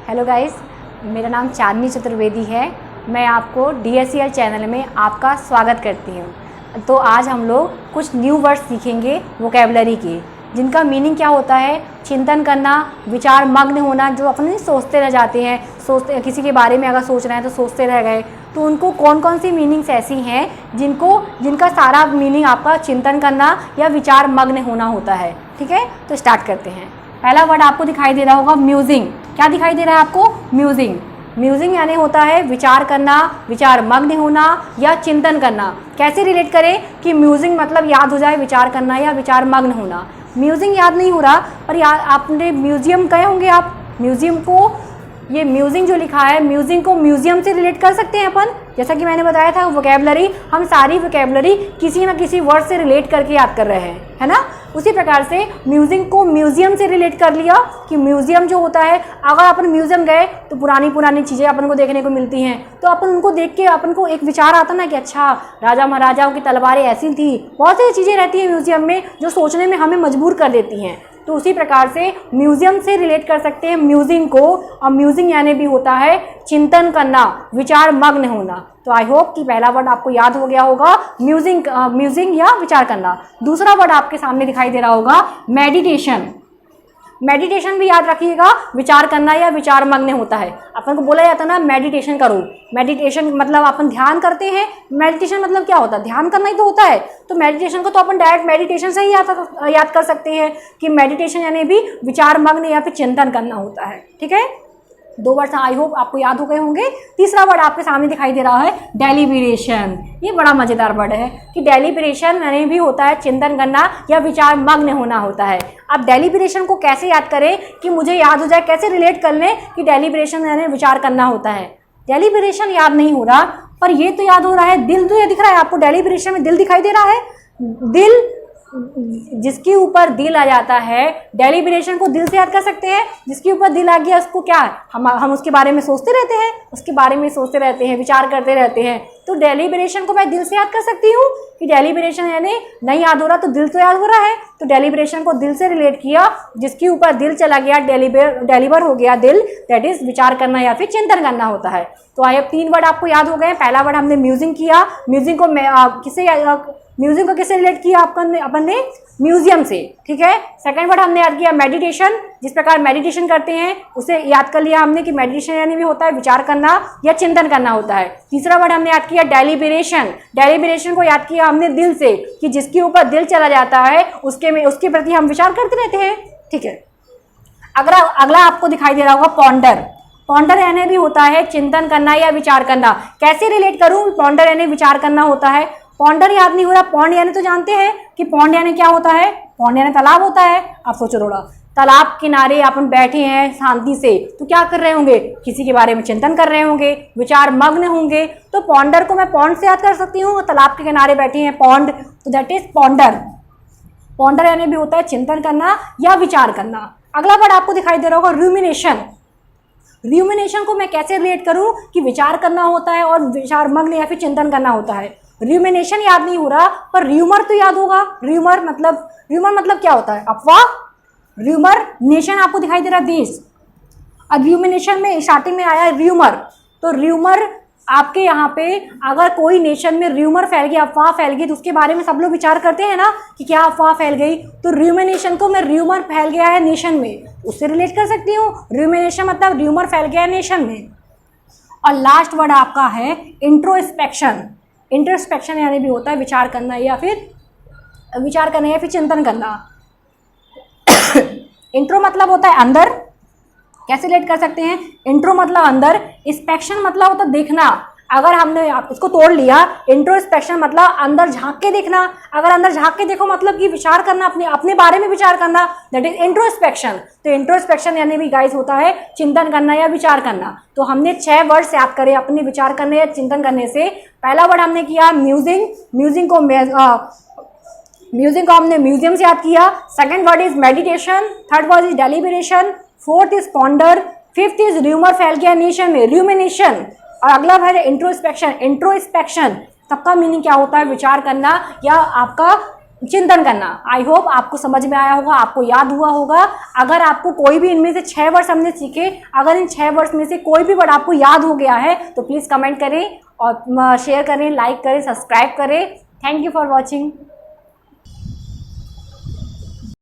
Hello guys, मेरा नाम चांदनी चतुर्वेदी है। मैं आपको DSEL चैनल में आपका स्वागत करती हूँ। तो आज हम लोग कुछ न्यू वर्ड्स सीखेंगे वोकैबुलरी के, जिनका मीनिंग क्या होता है, चिंतन करना, विचार मग्न होना। जो अपने सोचते रह जाते हैं, किसी के बारे में अगर सोच रहे हैं तो सोचते रह गए, तो उनको कौन कौन सी मीनिंग्स ऐसी हैं जिनका सारा मीनिंग आपका चिंतन करना या विचार मग्न होना होता है। ठीक है, तो स्टार्ट करते हैं। पहला वर्ड आपको दिखाई दे रहा होगा म्यूजिंग। क्या दिखाई दे रहा है आपको? म्यूजिंग। म्यूजिंग यानी होता है विचार करना, विचार मग्न होना या चिंतन करना। कैसे रिलेट करें कि म्यूजिंग मतलब याद हो जाए विचार करना या विचार मग्न होना। म्यूजिंग याद नहीं हो रहा, पर आपने म्यूजियम गए होंगे आप। म्यूजियम को, ये म्यूजिंग जो लिखा है, म्यूजिंग को म्यूजियम से रिलेट कर सकते हैं अपन। जैसा कि मैंने बताया था, वोकैबुलरी, हम सारी वोकैबुलरी किसी न किसी वर्ड से रिलेट करके याद कर रहे हैं, है ना। उसी प्रकार से म्यूजिंग को म्यूजियम से रिलेट कर लिया कि म्यूजियम जो होता है, अगर अपन म्यूजियम गए तो पुरानी चीज़ें अपन को देखने को मिलती हैं, तो अपन उनको देख के अपन को एक विचार आता ना कि अच्छा, राजा महाराजाओं की तलवारें ऐसी थी। बहुत सारी चीज़ें रहती हैं म्यूजियम में जो सोचने में हमें मजबूर कर देती हैं। तो उसी प्रकार से म्यूजियम से रिलेट कर सकते हैं म्यूजिंग को। और म्यूजिंग यानी भी होता है चिंतन करना, विचार मग्न होना। तो आई होप कि पहला वर्ड आपको याद हो गया होगा, म्यूजिंग या विचार करना। दूसरा वर्ड आपके सामने दिखाई दे रहा होगा मेडिटेशन। मेडिटेशन भी याद रखिएगा, विचार करना या विचार मग्न होता है। अपन को बोला जाता है ना, मेडिटेशन करो। मेडिटेशन मतलब अपन ध्यान करते हैं। मेडिटेशन मतलब क्या होता है? ध्यान करना ही तो होता है। तो मेडिटेशन को तो अपन डायरेक्ट मेडिटेशन से ही याद कर सकते हैं कि मेडिटेशन यानी भी विचार मग्न या फिर चिंतन करना होता है। ठीक है, दो वर्ड आई होप आपको याद हो गए होंगे। तीसरा वर्ड आपके सामने दिखाई दे रहा है डेलिब्रेशन। ये बड़ा मजेदार वर्ड है कि डेलिब्रेशन यानी भी होता है चिंतन करना या विचार मग्न होना होता है। अब डेलिब्रेशन को कैसे याद करें कि मुझे याद हो जाए, कैसे रिलेट कर लें कि डेलिब्रेशन यानी विचार करना होता है। डेलिब्रेशन याद नहीं हो रहा, पर ये तो याद हो रहा है, दिल तो ये दिख रहा है आपको। डेलिब्रेशन में दिल दिखाई दे रहा है। दिल, जिसके ऊपर दिल आ जाता है, डेलिब्रेशन को दिल से याद कर सकते हैं। जिसके ऊपर दिल आ गया उसको क्या, हम उसके बारे में सोचते रहते हैं, उसके बारे में सोचते रहते हैं, विचार करते रहते हैं। तो डेलिब्रेशन को मैं दिल से याद कर सकती हूँ कि डेलिब्रेशन यानी नहीं याद हो रहा तो दिल तो याद हो रहा है। तो डेलिब्रेशन को दिल से रिलेट किया, जिसके ऊपर दिल चला गया, डेलीवर हो गया दिल, दैट इज विचार करना या फिर चिंतन करना होता है। तो आई अब 3 वर्ड आपको याद हो गए। पहला वर्ड हमने म्यूजिंग किया। म्यूजिंग को किससे रिलेट किया अपन ने? म्यूजियम से। ठीक है। सेकंड वर्ड हमने याद किया मेडिटेशन। जिस प्रकार मेडिटेशन करते हैं उसे याद कर लिया हमने कि मेडिटेशन यानी भी होता है विचार करना या चिंतन करना होता है। तीसरा वर्ड हमने याद किया डेलिब्रेशन। डेलिब्रेशन को याद किया हमने दिल से कि जिसके ऊपर दिल चला जाता है उसके प्रति हम विचार करते रहते हैं। ठीक है। अगला आपको दिखाई दे रहा होगा पॉन्डर। पॉन्डर यानी भी होता है चिंतन करना या विचार करना। कैसे रिलेट करूं? पॉन्डर यानी विचार करना होता है। पॉन्डर याद नहीं हो रहा। पॉन्ड यानी तो जानते हैं कि पॉन्ड यानी क्या होता है। पॉन्ड यानी तालाब होता है। आप सोचो थोड़ा, तालाब किनारे अपन बैठे हैं शांति से, तो क्या कर रहे होंगे? किसी के बारे में चिंतन कर रहे होंगे, विचार मग्न होंगे। तो पॉन्डर को मैं पॉन्ड से याद कर सकती हूँ। तालाब के किनारे बैठे हैं, पॉन्ड, तो दैट इज पॉन्डर। पॉन्डर यानी भी होता है चिंतन करना या विचार करना। अगला वर्ड आपको दिखाई दे रहा होगा रूमिनेशन। रूमिनेशन को मैं कैसे रिलेट करूं कि विचार करना होता है और विचार मग्न या फिर चिंतन करना होता है। रूमिनेशन याद नहीं हो रहा, पर र्यूमर तो याद होगा। र्यूमर मतलब क्या होता है? अफवाह। र्यूमर, नेशन आपको दिखाई दे रहा है देश। अब रूमिनेशन में स्टार्टिंग में आया र्यूमर। तो र्यूमर आपके यहाँ पे अगर कोई नेशन में र्यूमर फैल गया, अफवाह फैल गई, तो उसके बारे में सब लोग विचार करते हैं ना कि क्या अफवाह फैल गई। तो रूमिनेशन को मैं र्यूमर फैल गया है नेशन में, उससे रिलेट कर सकती हूँ। रूमिनेशन मतलब र्यूमर फैल गया है नेशन में। और लास्ट वर्ड आपका है इंट्रोस्पेक्शन। इंट्रोस्पेक्शन यानी भी होता है विचार करना या फिर चिंतन करना। इंट्रो मतलब होता है अंदर। कैसे रिलेट कर सकते हैं? इंट्रो मतलब अंदर, इंस्पेक्शन मतलब होता है देखना। अगर हमने इसको तोड़ लिया, इंट्रोस्पेक्शन मतलब अंदर झांक के देखना। अगर अंदर झांक के देखो मतलब कि विचार करना, अपने बारे में विचार करना, दैट इज इंट्रोस्पेक्शन। तो इंट्रोस्पेक्शन यानी भी गाइस होता है चिंतन करना या विचार करना। तो हमने 6 वर्ड्स याद करे अपने विचार करने या चिंतन करने से। पहला वर्ड हमने किया म्यूजिंग। म्यूजिंग को हमने म्यूजियम से याद किया। Second word is meditation. Third word is deliberation. Fourth is ponder. Fifth is rumour फैल गया नेशन में, रूमिनेशन। और अगला वर्ड है इंट्रोस्पेक्शन। इंट्रोस्पेक्शन सबका मीनिंग क्या होता है? विचार करना या आपका चिंतन करना। आई होप आपको समझ में आया होगा, आपको याद हुआ होगा। अगर आपको कोई भी इनमें से 6 वर्ड्स हमने सीखे, अगर इन 6 वर्ड्स में से कोई भी वर्ड आपको याद हो गया है तो प्लीज़ कमेंट करें और शेयर करें, लाइक करें, सब्सक्राइब करें। Thank you for watching.